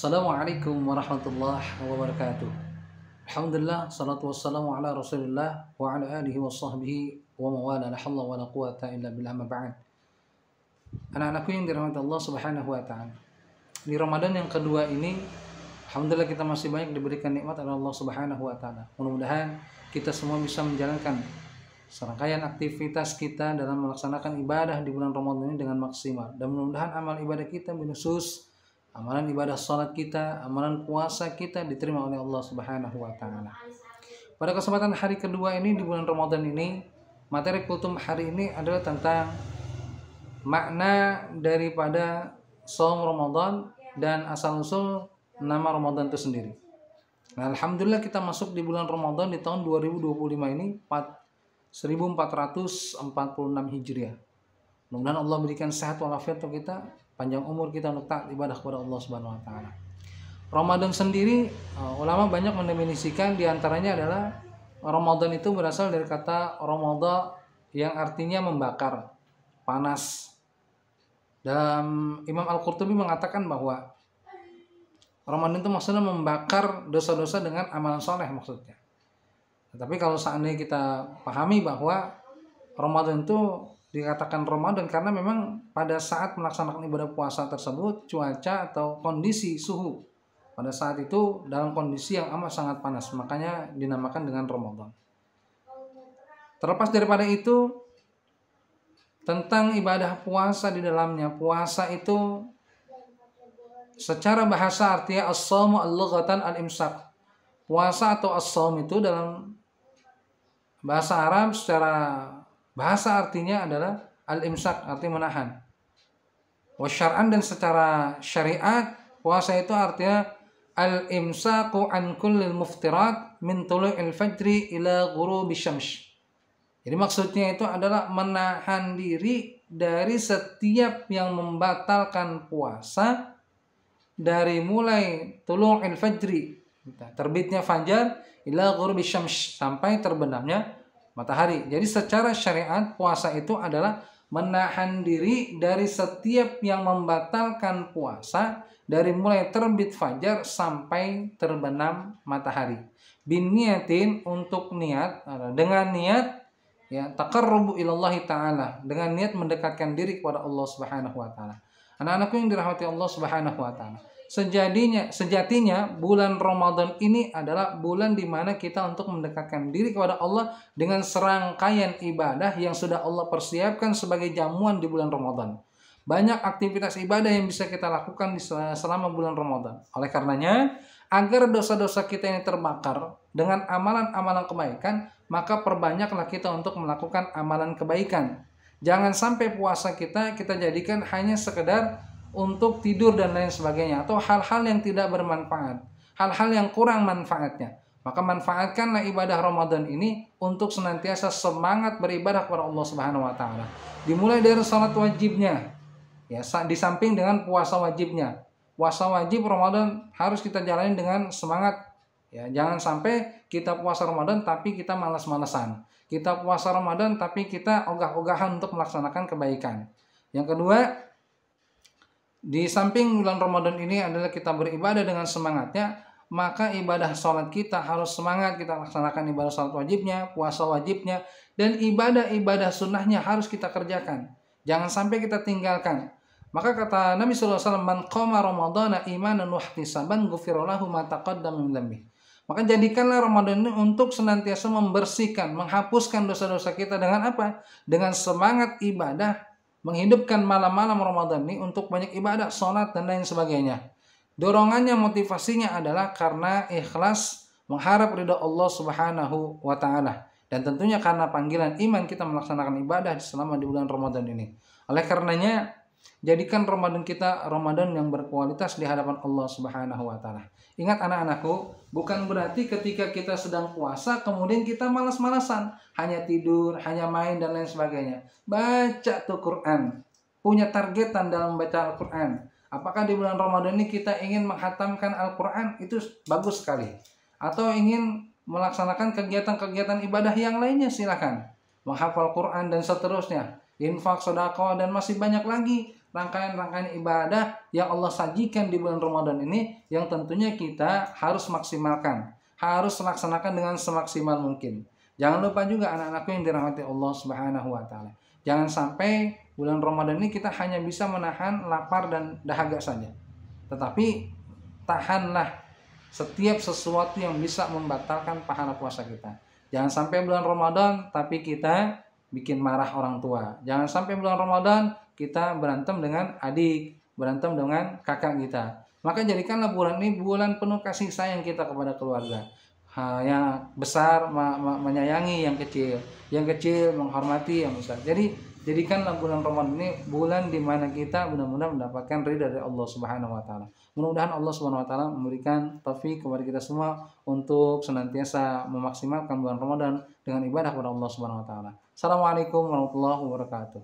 Assalamualaikum warahmatullahi wabarakatuh. Alhamdulillah, salatu wassalamu ala rasulillah wa ala alihi wa sahbihi wa mawala la hawla wa la quwata illa billah ma ba'd. Anak-anakku yang dirahmati Allah subhanahu wa ta'ala, di Ramadan yang kedua ini alhamdulillah kita masih banyak diberikan nikmat oleh Allah subhanahu wa ta'ala. Mudah-mudahan kita semua bisa menjalankan serangkaian aktivitas kita dalam melaksanakan ibadah di bulan Ramadan ini dengan maksimal. Dan mudah-mudahan amal ibadah kita khusus amalan ibadah salat kita, amalan puasa kita diterima oleh Allah Subhanahu wa taala. Pada kesempatan hari kedua ini di bulan Ramadan ini, materi kultum hari ini adalah tentang makna daripada saum Ramadan dan asal-usul nama Ramadan itu sendiri. Nah, alhamdulillah kita masuk di bulan Ramadan di tahun 2025 ini 1446 Hijriah. Mudah-mudahan Allah berikan sehat walafiat untuk kita, panjang umur kita untuk taat ibadah kepada Allah Subhanahu wa taala. Ramadan sendiri ulama banyak mendefinisikan, di antaranya adalah Ramadan itu berasal dari kata Ramadha yang artinya membakar, panas. Dalam Imam Al-Qurtubi mengatakan bahwa Ramadan itu maksudnya membakar dosa-dosa dengan amalan soleh maksudnya. Tapi kalau seandainya kita pahami bahwa Ramadan itu dikatakan Ramadan karena memang pada saat melaksanakan ibadah puasa tersebut cuaca atau kondisi suhu pada saat itu dalam kondisi yang amat sangat panas, makanya dinamakan dengan Ramadan. Terlepas daripada itu, tentang ibadah puasa di dalamnya, puasa itu secara bahasa artinya as-shaumu al-lughatan al-imsak. Puasa atau as-shaum itu dalam bahasa Arab secara bahasa artinya adalah al-imsak, artinya menahan. Wa syar'an, dan secara syariat puasa itu artinya al-imsaku an kullil muftirat min tulu'il fajri ila ghurubi syams. Jadi maksudnya itu adalah menahan diri dari setiap yang membatalkan puasa dari mulai tulu'il fajri, terbitnya fajar, ila ghurubi syams, sampai terbenamnya matahari. Jadi secara syariat puasa itu adalah menahan diri dari setiap yang membatalkan puasa dari mulai terbit fajar sampai terbenam matahari. Bin niyatin, untuk niat, dengan niat ya taqarrubu ilallahi ta'ala, dengan niat mendekatkan diri kepada Allah Subhanahu wa taala. Anak-anakku yang dirahmati Allah Subhanahu wa taala, sejatinya bulan Ramadan ini adalah bulan di mana kita untuk mendekatkan diri kepada Allah dengan serangkaian ibadah yang sudah Allah persiapkan sebagai jamuan di bulan Ramadan. Banyak aktivitas ibadah yang bisa kita lakukan selama bulan Ramadan. Oleh karenanya, agar dosa-dosa kita ini terbakar dengan amalan-amalan kebaikan, maka perbanyaklah kita untuk melakukan amalan kebaikan. Jangan sampai puasa kita jadikan hanya sekedar untuk tidur dan lain sebagainya, atau hal-hal yang tidak bermanfaat, hal-hal yang kurang manfaatnya. Maka manfaatkanlah ibadah Ramadan ini untuk senantiasa semangat beribadah kepada Allah Subhanahu wa taala. Dimulai dari salat wajibnya, ya, di samping dengan puasa wajibnya. Puasa wajib Ramadan harus kita jalani dengan semangat. Ya, jangan sampai kita puasa Ramadan tapi kita malas-malasan. Kita puasa Ramadan tapi kita ogah-ogahan untuk melaksanakan kebaikan. Yang kedua, di samping bulan Ramadan ini adalah kita beribadah dengan semangatnya, maka ibadah sholat kita harus semangat kita laksanakan ibadah sholat wajibnya, puasa wajibnya, dan ibadah-ibadah sunnahnya harus kita kerjakan. Jangan sampai kita tinggalkan. Maka kata Nabi SAW, man qama ramadhana imanan wa ihtisaban ghufira lahu ma taqaddama min dhanbihi. Maka jadikanlah Ramadan ini untuk senantiasa membersihkan, menghapuskan dosa-dosa kita dengan apa? Dengan semangat ibadah, menghidupkan malam-malam Ramadan ini untuk banyak ibadah, sholat dan lain sebagainya. Dorongannya, motivasinya adalah karena ikhlas mengharap ridha Allah Subhanahu wa taala, dan tentunya karena panggilan iman kita melaksanakan ibadah selama di bulan Ramadan ini. Oleh karenanya, jadikan Ramadan kita Ramadan yang berkualitas di hadapan Allah Subhanahu wa taala. Ingat anak-anakku, bukan berarti ketika kita sedang puasa kemudian kita malas-malasan, hanya tidur, hanya main dan lain sebagainya. Baca tuh Quran. Punya targetan dalam membaca Al-Quran. Apakah di bulan Ramadan ini kita ingin menghatamkan Al-Quran? Itu bagus sekali. Atau ingin melaksanakan kegiatan-kegiatan ibadah yang lainnya, silakan. Menghafal Quran dan seterusnya. Infak, sedekah, dan masih banyak lagi rangkaian-rangkaian ibadah yang Allah sajikan di bulan Ramadan ini yang tentunya kita harus maksimalkan, harus laksanakan dengan semaksimal mungkin. Jangan lupa juga anak-anakku yang dirahmati Allah Subhanahu wa taala. Jangan sampai bulan Ramadan ini kita hanya bisa menahan lapar dan dahaga saja. Tetapi tahanlah setiap sesuatu yang bisa membatalkan pahala puasa kita. Jangan sampai bulan Ramadan tapi kita bikin marah orang tua. Jangan sampai bulan Ramadan kita berantem dengan adik, berantem dengan kakak kita. Maka jadikanlah bulan ini bulan penuh kasih sayang kita kepada keluarga. Yang besar menyayangi yang kecil menghormati yang besar. Jadi jadikanlah bulan Ramadan ini bulan di mana kita benar-benar mendapatkan ridha dari Allah Subhanahu wa taala. Mudah-mudahan Allah Subhanahu wa taala memberikan taufik kepada kita semua untuk senantiasa memaksimalkan bulan Ramadan dengan ibadah kepada Allah Subhanahu wa taala. Assalamualaikum warahmatullahi wabarakatuh.